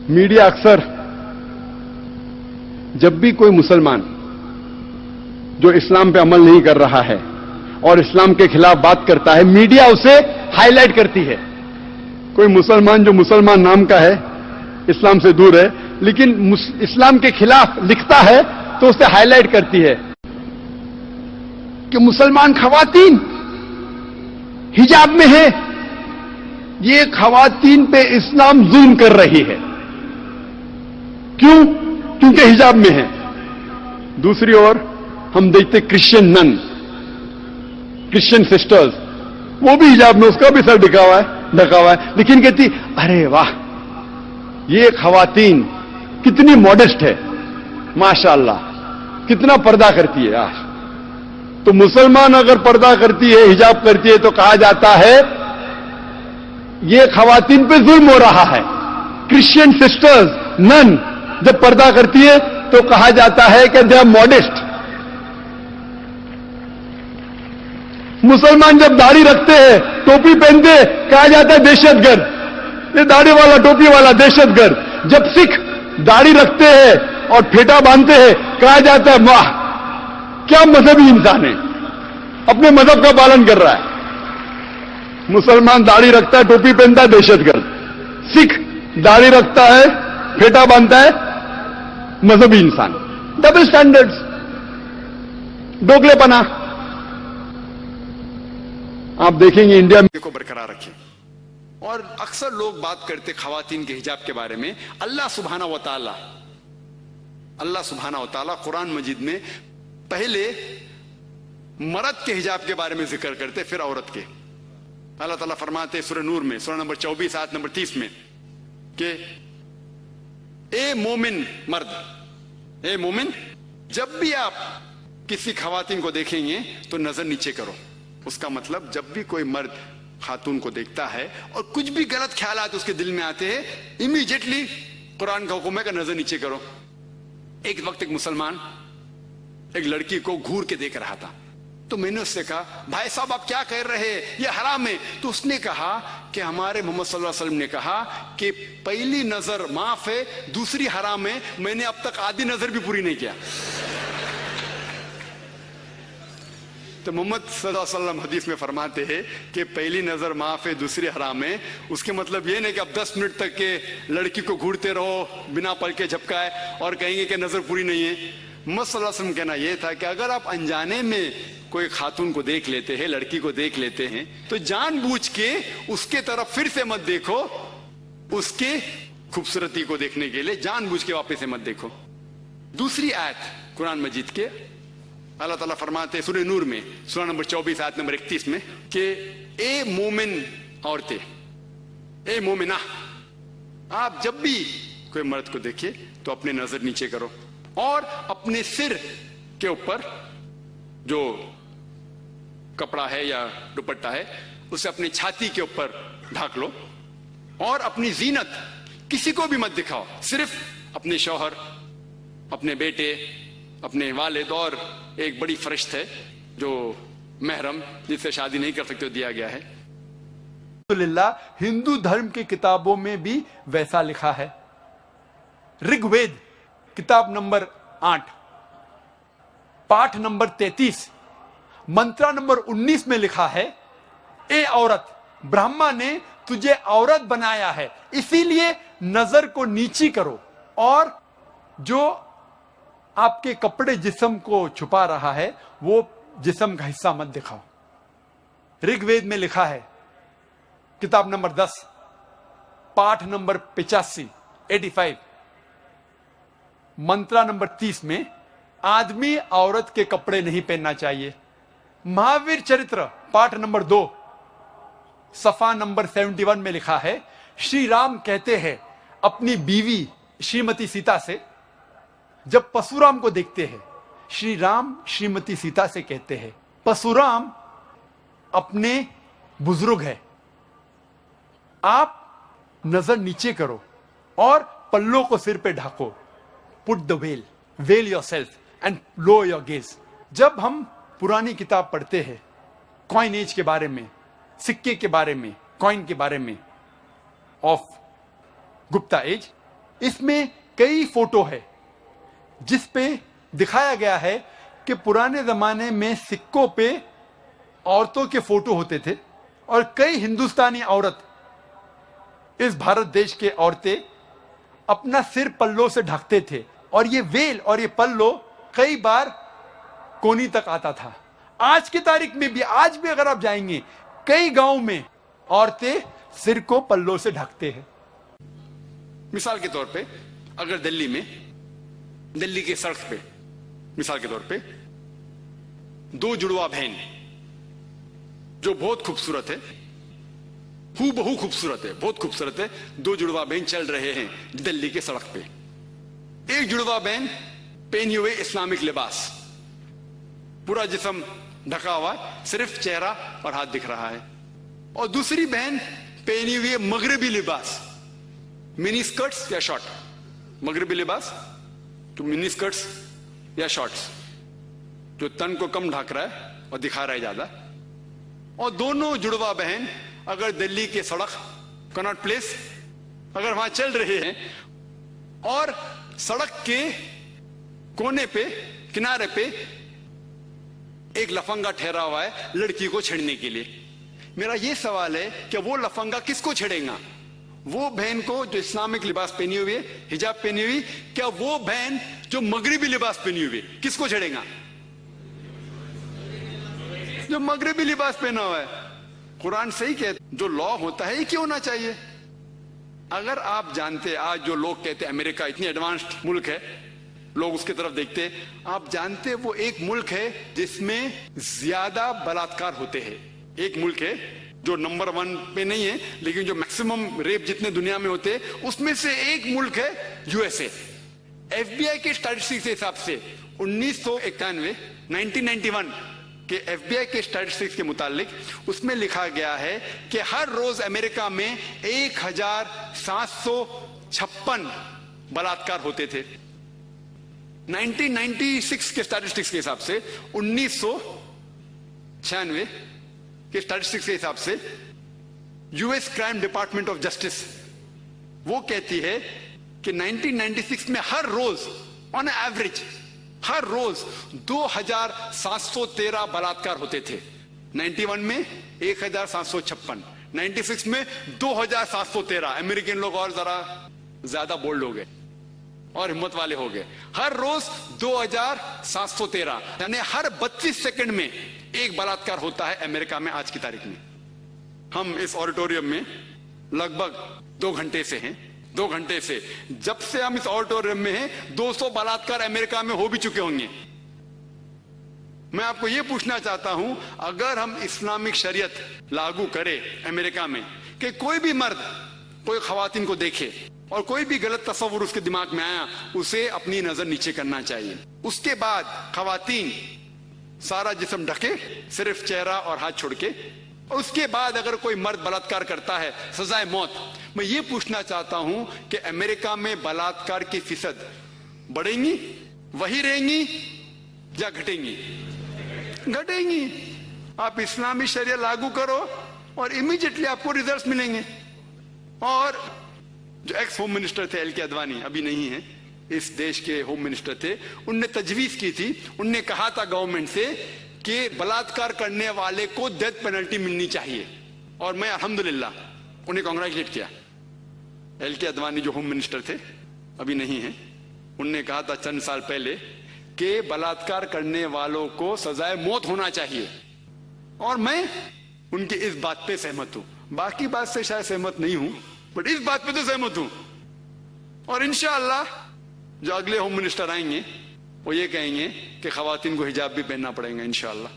Media अक्सर जब भी कोई मुसलमान जो इस्लाम पे अमल नहीं कर रहा है और इस्लाम के खिलाफ बात करता है, मीडिया उसे हाईलाइट करती है। कोई मुसलमान जो मुसलमान नाम का है, इस्लाम से दूर है, लेकिन इस्लाम के खिलाफ लिखता है तो उसे हाईलाइट करती है कि मुसलमान खवातीन हिजाब में है, ये खवातीन पे इस्लाम जुल्म कर रही है। क्यों? क्योंकि हिजाब में है। दूसरी ओर हम देखते क्रिश्चियन नन, क्रिश्चियन सिस्टर्स, वो भी हिजाब में, उसका भी सर ढका हुआ है, लेकिन कहती अरे वाह, ये खवातीन कितनी मॉडेस्ट है, माशाअल्लाह, कितना पर्दा करती है। आज तो मुसलमान अगर पर्दा करती है, हिजाब करती है, तो कहा जाता है ये खवातीन पे जुल्म हो रहा है। क्रिश्चियन सिस्टर्स, नन जब पर्दा करती है तो कहा जाता है कि दे आर मॉडेस्ट। मुसलमान जब दाढ़ी रखते हैं, टोपी पहनते हैं, कहा जाता है दहशतगर्द, ये दाढ़ी वाला टोपी वाला दहशतगर्द। जब सिख दाढ़ी रखते हैं और फेटा बांधते हैं, कहा जाता है वाह क्या मजहबी इंसान है, अपने मजहब का पालन कर रहा है। मुसलमान दाढ़ी रखता है, टोपी पहनता है, दहशतगर्द। सिख दाढ़ी रखता है, फेटा बांधता है, मजहबी इंसान। डबल स्टैंडर्ड्स, दोगलेपना आप देखेंगे इंडिया में को बरकरार रखें। और अक्सर लोग बात करते खवातीन के हिजाब के बारे में। अल्लाह सुब्हाना व ताला कुरान मजीद में पहले मर्द के हिजाब के बारे में जिक्र करते, फिर औरत के। अल्लाह ताला फरमाते सूरह नूर में, सूरह नंबर 24 आयत नंबर 30 में कि ए मोमिन मर्द, ए मोमिन, जब भी आप किसी खवातीन को देखेंगे तो नजर नीचे करो। उसका मतलब जब भी कोई मर्द खातून को देखता है और कुछ भी गलत ख्यालात उसके दिल में आते हैं, इमीडिएटली कुरान का हुक्म है कि नजर नीचे करो। एक वक्त एक मुसलमान एक लड़की को घूर के देख रहा था, तो मैंने उससे कहा भाई साहब आप क्या कह रहे हैं, ये हराम है। तो उसने कहा कि हमारे मोहम्मद सल्लल्लाहु अलैहि वसल्लम ने कहा कि पहली नजर माफ है, दूसरी हराम है। मैंने अब तक आधी नजर भी पूरी नहीं किया। तो मोहम्मद सल्लल्लाहु अलैहि वसल्लम हदीस में फरमाते हैं कि पहली नजर माफ है, दूसरी हराम है। उसके मतलब ये नहीं कि अब 10 मिनट तक के लड़की को घूरते रहो बिना पल के झपकाए और कहेंगे कि नजर पूरी नहीं है। मोहम्मद सल्लल्लाहु अलैहि वसल्लम कहना यह था कि अगर आप अनजाने में कोई खातून को देख लेते हैं, लड़की को देख लेते हैं, तो जानबूझ के उसके तरफ फिर से मत देखो, उसके खूबसूरती को देखने के लिए जानबूझ के वापस से मत देखो। दूसरी आयत कुरान मजीद के अल्लाह ताला फरमाते सूरह नूर में, सूरह नंबर 24 आयत नंबर 31 में कि ए मोमिन औरतें, ए मोमिना, आप जब भी कोई मर्द को देखे तो अपने नजर नीचे करो और अपने सिर के ऊपर जो कपड़ा है या दुपट्टा है उसे अपनी छाती के ऊपर ढाक लो और अपनी जीनत किसी को भी मत दिखाओ, सिर्फ अपने शौहर, अपने बेटे, अपने वालिद और एक बड़ी फरिश्त है जो महरम जिससे शादी नहीं कर सकते दिया गया है। अल्हम्दुलिल्लाह हिंदू धर्म की किताबों में भी वैसा लिखा है। ऋग्वेद किताब नंबर 8 पाठ नंबर 33 मंत्रा नंबर 19 में लिखा है, ए औरत, ब्रह्मा ने तुझे औरत बनाया है, इसीलिए नजर को नीची करो और जो आपके कपड़े जिस्म को छुपा रहा है वो जिस्म का हिस्सा मत दिखाओ। ऋग्वेद में लिखा है किताब नंबर 10 पाठ नंबर 85 मंत्रा नंबर 30 में आदमी औरत के कपड़े नहीं पहनना चाहिए। महावीर चरित्र पाठ नंबर 2 सफा नंबर 71 में लिखा है, श्री राम कहते हैं अपनी बीवी श्रीमती सीता से, जब परशुराम को देखते हैं, श्री राम श्रीमती सीता से कहते हैं परशुराम अपने बुजुर्ग है, आप नजर नीचे करो और पल्लों को सिर पे ढाको। Put the veil yourself and low your gaze. जब हम पुरानी किताब पढ़ते हैं कॉइन एज के बारे में, सिक्के के बारे में, कॉइन के बारे में ऑफ गुप्ता एज, اس میں کئی فوٹو ہے جس پہ دکھایا گیا ہے کہ پرانے زمانے میں سکوں پہ عورتوں کے فوٹو ہوتے تھے اور کئی ہندوستانی عورت اس بھارت دیش کے عورتیں اپنا سر پلوں سے ڈھکتے تھے اور یہ ویل اور یہ پلو کئی بار کونی تک آتا تھا. آج کی تاریخ میں بھی آج بھی اگر آپ جائیں گے کئی گاؤں میں عورتیں سر کو پلوں سے ڈھکتے ہیں. مثال کے طور پہ اگر دلی میں دلی کے سڑک پہ مثال کے طور پہ دو جڑواں بہن جو بہت خوبصورت ہے ہو بہو خوبصورت ہے بہت خوبصورت ہے دو جڑواں بہن چل رہے ہیں دلی کے سڑک پہ. ایک جڑواں بہن پہنی ہوئے اسلامک لباس پورا جسم ڈھکا ہوا صرف چہرہ اور ہاتھ دکھ رہا ہے اور دوسری بہن پہنی ہوئی مغربی لباس منی اسکرٹس یا شارٹ مغربی لباس تو منی اسکرٹس یا شارٹس جو تن کو کم ڈھک رہا ہے اور دکھا رہا ہے زیادہ. اور دونوں جڑواں بہن اگر دلی کے سڑک کناٹ پلیس اگر وہاں چل رہے ہیں اور سڑک کے کونے پہ کنارے پہ ایک لفنگا ٹھہرا ہوا ہے لڑکی کو چھیڑنے کے لیے. میرا یہ سوال ہے کہ وہ لفنگا کس کو چھیڑے گا؟ وہ بہن کو جو اسلامک لباس پہنی ہوئی ہے حجاب پہنی ہوئی کیا وہ بہن جو مغربی لباس پہنی ہوئی کس کو چھیڑے گا؟ جو مغربی لباس پہنا ہوا ہے. قرآن صحیح کہتا جو لا ہوتا ہے یہ کیوں ہونا چاہیے؟ اگر آپ جانتے آج جو لوگ کہتے امریکہ اتنی ایڈوانسڈ ملک ہے لوگ اس کی طرف دیکھتے آپ جانتے وہ ایک ملک ہے جس میں زیادہ بلاತ್ಕಾರ ہوتے ہیں. ایک ملک ہے جو نمبر 1 پہ نہیں ہے لیکن جو میکسیمم ریپ جتنے دنیا میں ہوتے اس میں سے ایک ملک ہے USA. FBI کے اسٹیٹسٹکس کے حساب سے 1991 کہ FBI کے اسٹیٹسٹکس کے متعلق اس میں لکھا گیا ہے کہ ہر روز امریکہ میں 1756 بلاತ್ಕಾರ ہوتے تھے. 1996 کے اسٹیٹسٹکس کے حساب سے 1996 کے اسٹیٹسٹکس کے حساب سے US crime department of justice وہ کہتی ہے کہ 1996 میں ہر روز آن ایوریج ہر روز 2713 بلاತ್ಕಾರ ہوتے تھے. 91 میں 1756 96 میں 2713. امریکن لوگ اور ذرا زیادہ بولڈ ہو گئے اور ہمت والے ہو گئے. ہر روز 2713 یعنی ہر 32 سیکنڈ میں ایک بلاತ್ಕಾರ ہوتا ہے امریکہ میں آج کی تاریخ میں. ہم اس آڈیٹوریم میں لگ بھگ 2 گھنٹے سے ہیں 2 گھنٹے سے جب سے ہم اس آڈیٹوریم میں ہیں 200 بلاತ್ಕಾರ امریکہ میں ہو بھی چکے ہوں گے. میں آپ کو یہ پوچھنا چاہتا ہوں اگر ہم اسلامک شریعت لاگو کرے امریکہ میں کہ کوئی بھی مرد کوئی خواتین کو دیکھے اور کوئی بھی غلط تصور اس کے دماغ میں آیا اسے اپنی نظر نیچے کرنا چاہیے. اس کے بعد خواتین سارا جسم ڈھکے صرف چہرہ اور ہاتھ چھوڑ کے اور اس کے بعد اگر کوئی مرد بلاತ್ಕಾರ کرتا ہے سزائے موت. میں یہ پوچھنا چاہتا ہوں کہ امریکہ میں بلاತ್ಕಾರ کی فیصد بڑھیں گی وہی رہیں گی یا گھٹیں گی؟ گھٹیں گی. آپ اسلامی شریعت لاگو کرو اور امیڈیٹلی آپ کو ریزلٹس ملیں گے. اور جو ایکس ہوم منسٹر تھے LK اڈوانی ابھی نہیں ہیں اس دیش کے ہوم منسٹر تھے ان نے تجویز کی تھی ان نے کہا تھا گورنمنٹ سے کہ بلاತ್ಕಾರ کرنے والے کو ڈیتھ پینلٹی ملنی چاہیے اور میں الحمدللہ انہیں کانگریچولیٹ کیا. LK اڈوانی جو ہوم منسٹر تھے ابھی نہیں ہیں ان نے کہا تھا چند سال پہلے کہ بلاತ್ಕಾರ کرنے والوں کو سزائے موت ہونا چاہیے اور میں ان کی اس بات پہ سہمت ہوں. باقی بات سے شاید سہمت نہیں ہوں بٹ اس بات پہ تو سہمت ہوں. اور انشاءاللہ جو اگلے ہوم منسٹر آئیں گے وہ یہ کہیں گے کہ خواتین کو حجاب بھی پہننا پڑے گا انشاءاللہ.